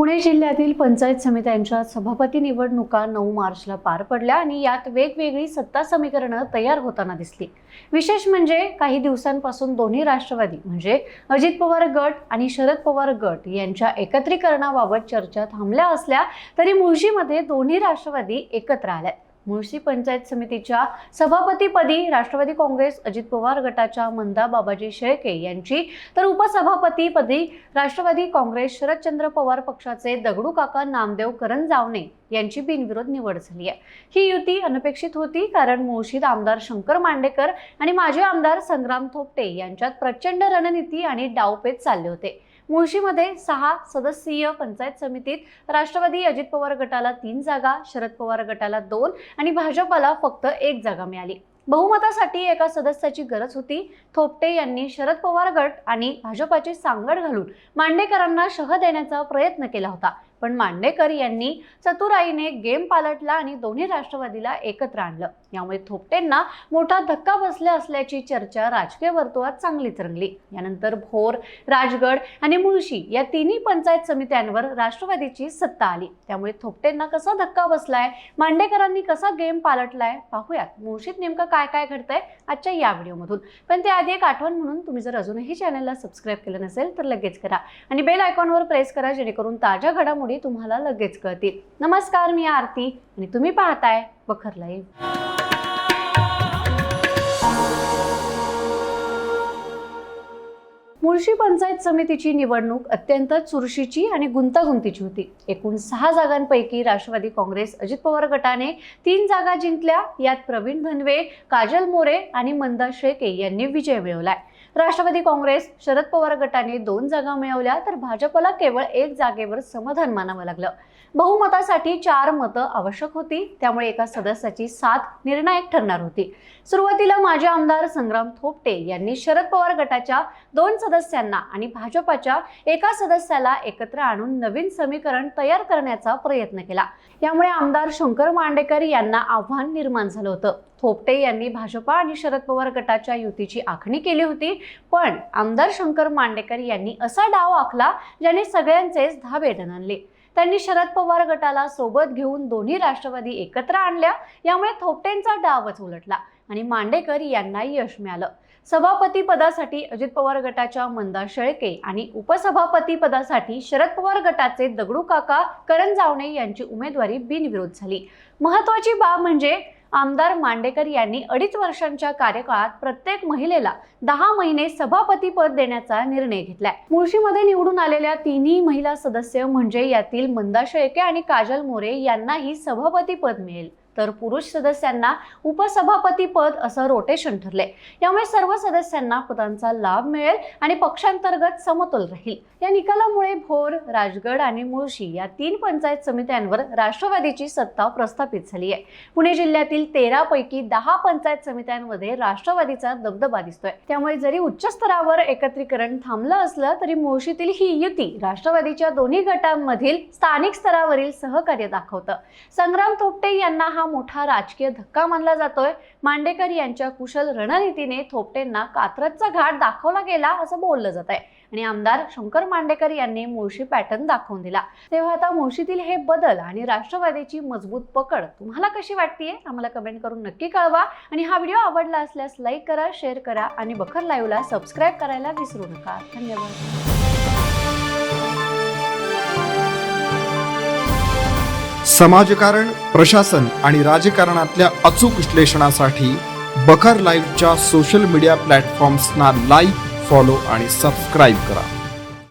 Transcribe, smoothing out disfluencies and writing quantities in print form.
पुणे जिल्ह्यातील पंचायत समित्यांच्या सभापती निवडणुका 9 मार्चला पार पडल्या आणि यात वेगवेगळी सत्ता समीकरणं तयार होताना दिसली। विशेष म्हणजे काही दिवसांपासून दोन्ही राष्ट्रवादी म्हणजे अजित पवार गट आणि शरद पवार गट यांच्या एकत्रीकरणाबाबत चर्चा थांबल्या असल्या तरी मुळशीमध्ये दोन्ही राष्ट्रवादी एकत्र आल्या। मुळशी पंचायत समितीच्या सभापतीपदी राष्ट्रवादी काँग्रेस अजित पवार गटाच्या मंदा बाबाजी शेळके यांची तर उपसभापतीपदी राष्ट्रवादी काँग्रेस शरदचंद्र पवार पक्षाचे दगडू काका नामदेव करंजावणे यांची बिनविरोध निवड झाली आहे। ही युती अनपेक्षित होती कारण मुळशीत आमदार शंकर मांडेकर आणि माजी आमदार संग्राम थोपटे यांच्यात प्रचंड रणनीती आणि डावपेच चालले होते। मुळशीमध्ये 6 सदस्यीय पंचायत समितीत राष्ट्रवादी अजित पवार गटाला 3 जागा, शरद पवार गटाला 2 आणि भाजपला फक्त 1 जागा मिळाली। बहुमतासाठी एका सदस्याची गरज होती। थोपटे यांनी शरद पवार गट आणि भाजपाची सांगड घालून मांडेकरांना शह देण्याचा प्रयत्न केला होता, पण मांडेकर यांनी चतुराईने गेम पालटला आणि दोन्ही राष्ट्रवादीला एकत्र आणलं। यामुळे थोपटेंना मोठा धक्का बसला असल्याची चर्चा राजकीय वर्तुळात चांगलीच रंगली। यानंतर भोर, राजगड आणि मुळशी या तिन्ही पंचायत समित्यांवर राष्ट्रवादीची सत्ता आली। त्यामुळे थोपटेंना कसा धक्का बसलाय, मांडेकरांनी कसा गेम पालटलाय पाहूयात मुळशीत नेमकं काय काय घडतंय आजच्या या व्हिडिओमधून। पण त्याआधी एक आठवण म्हणून तुम्ही जर अजूनही चॅनलला सबस्क्राइब केलं नसेल तर लगेच करा आणि बेल आयकॉनवर प्रेस करा जेणेकरून ताज्या घडामोडी तुम्हाला लगेच कळतील। नमस्कार, मी आरती आणि तुम्ही पाहताय बखर लाईव्ह। मुळशी पंचायत समितीची निवडणूक अत्यंत चुरशीची आणि गुंतागुंतीची होती। एकूण 6 जागांपैकी राष्ट्रवादी काँग्रेस अजित पवार गटाने 3 जागा जिंकल्या। यात प्रवीण धनवे, काजल मोरे आणि मंदा शेळके यांनी विजय मिळवलाय। राष्ट्रवादी काँग्रेस शरद पवार गटाने 2 जागा मिळवल्या तर भाजपला केवळ 1 जागेवर समाधान मानावं लागलं। बहुमतासाठी 4 मतं आवश्यक होती, त्यामुळे एका सदस्याची साथ निर्णायक ठरणार होती। सुरुवातीला माजी आमदार संग्राम थोपटे यांनी शरद पवार गटाच्या 2 सदस्यांना आणि भाजपाच्या एका सदस्याला एकत्र आणून नवीन समीकरण तयार करण्याचा प्रयत्न केला। यामुळे आमदार शंकर मांडेकर यांना आव्हान निर्माण झालं होतं। थोपटे यांनी भाजपा आणि शरद पवार गटाच्या युतीची आखणी केली होती, पण आमदार शंकर मांडेकर यांनी असा डाव आखला ज्याने सगळ्यांचेच धाबे दणाणले। त्यांनी शरद पवार गटाला सोबत घेऊन दोन्ही राष्ट्रवादी एकत्र आणल्या। यामुळे थोपटेंचा डावच उलटला आणि मांडेकर यांना यश मिळालं। सभापती पदासाठी अजित पवार गटाच्या मंदा शेळके आणि उपसभापती पदासाठी शरद पवार गटाचे दगडू काका करंजावणे यांची उमेदवारी बिनविरोध झाली। महत्त्वाची बाब म्हणजे आमदार मांडेकर यांनी 2.5 वर्षांच्या कार्यकाळात प्रत्येक महिलेला 10 महिने सभापती पद देण्याचा निर्णय घेतलाय। मुळशीमध्ये निवडून आलेल्या 3 महिला सदस्य म्हणजे यातील मंदा शेळके आणि काजल मोरे यांनाही सभापती पद मिळेल, तर पुरुष सदस्यांना उपसभापती पद असं रोटेशन ठरले। यामुळे सर्व सदस्यांना पदांचा लाभ मिळेल आणि पक्षांतर्गत समतोल राहील। या निकालामुळे भोर, राजगड आणि मुळशी या 3 पंचायत समित्यांवर राष्ट्रवादीची सत्ता प्रस्थापित झाली आहे। पुणे जिल्ह्यातील 13 पैकी 10 पंचायत समित्यांमध्ये राष्ट्रवादीचा दबदबा दिसतोय। त्यामुळे जरी उच्च स्तरावर एकत्रीकरण थांबलं असलं तरी मुळशीतील ही युती राष्ट्रवादीच्या दोन्ही गटांमधील स्थानिक स्तरावरील सहकार्य दाखवतं। संग्राम थोपटे यांना हा मोठा राजकीय धक्का मानला जातोय। मांडेकर यांच्या कुशल रणनीतीने थोपटेंना कात्रजचा घाट दाखवला गेला असं बोललं जात आहे आणि आमदार शंकर मांडेकर यांनी मुळशी पॅटर्न दाखवून दिला। तेव्हा आता मुळशीतील हे बदल आणि राष्ट्रवादीची मजबूत पकड तुम्हाला कशी वाटतेय आम्हाला कमेंट करून नक्की कळवा आणि हा व्हिडिओ आवडला असल्यास लाईक करा, शेअर करा आणि बखर लाईव्हला सबस्क्राइब करायला विसरू नका। धन्यवाद। समाजकारण, प्रशासन आणि राजकारणातल्या अचूक विश्लेषणासाठी बखर लाईव्हच्या सोशल मीडिया प्लॅटफॉर्म्सना लाईक, फॉलो आणि सबस्क्राईब करा।